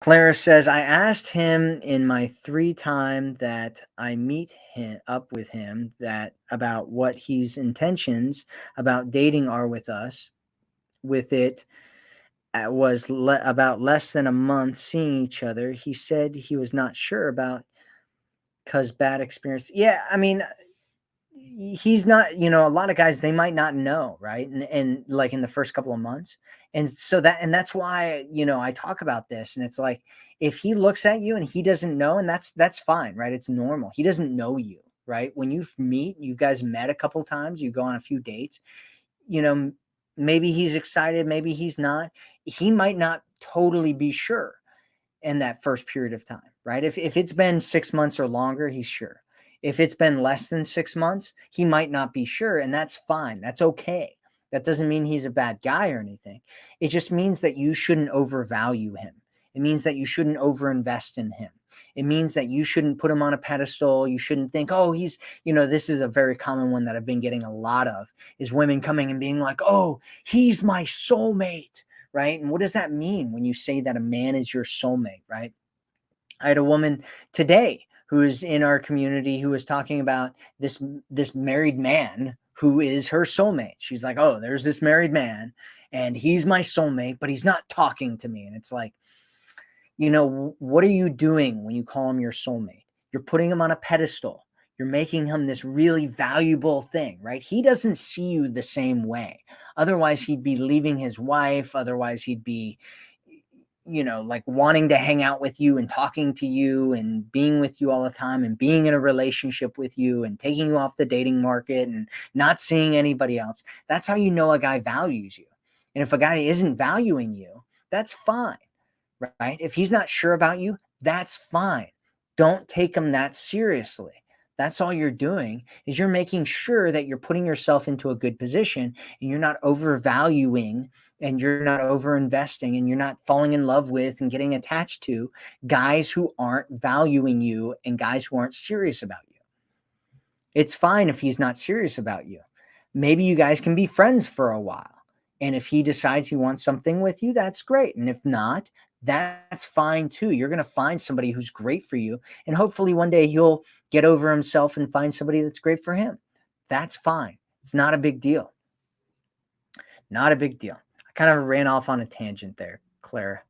Clara says, I asked him in my 3 time that I meet him up with him that about what his intentions about dating are with us. With it was about less than a month seeing each other. He said he was not sure about because bad experience. Yeah, I mean, he's not, a lot of guys, they might not know, right? And like in the first couple of months. And so that's why, I talk about this, and it's like, if he looks at you and he doesn't know, and that's fine, right? It's normal. He doesn't know you, right? When you guys met a couple times, you go on a few dates, you know, maybe he's excited, maybe he's not. He might not totally be sure in that first period of time, right? If it's been 6 months or longer, he's sure. If it's been less than 6 months, he might not be sure, and that's fine. That's okay. That doesn't mean he's a bad guy or anything. It just means that you shouldn't overvalue him. It means that you shouldn't overinvest in him. It means that you shouldn't put him on a pedestal. You shouldn't think, oh, this is a very common one that I've been getting a lot of, is women coming and being like, oh, he's my soulmate, right? And what does that mean when you say that a man is your soulmate, right? I had a woman today who is in our community who was talking about this married man who is her soulmate. She's like, "Oh, there's this married man and he's my soulmate, but he's not talking to me." And it's like, what are you doing when you call him your soulmate? You're putting him on a pedestal. You're making him this really valuable thing, right? He doesn't see you the same way. Otherwise, he'd be leaving his wife. Otherwise, he'd be, like wanting to hang out with you and talking to you and being with you all the time and being in a relationship with you and taking you off the dating market and not seeing anybody else. That's how you know a guy values you. And if a guy isn't valuing you, that's fine, right? If he's not sure about you, that's fine. Don't take him that seriously. That's all you're doing, is you're making sure that you're putting yourself into a good position, and you're not overvaluing, and you're not overinvesting, and you're not falling in love with and getting attached to guys who aren't valuing you and guys who aren't serious about you. It's fine if he's not serious about you. Maybe you guys can be friends for a while. And if he decides he wants something with you, that's great. And if not, that's fine too. You're going to find somebody who's great for you. And hopefully one day he'll get over himself and find somebody that's great for him. That's fine. It's not a big deal. Not a big deal. I kind of ran off on a tangent there, Clara.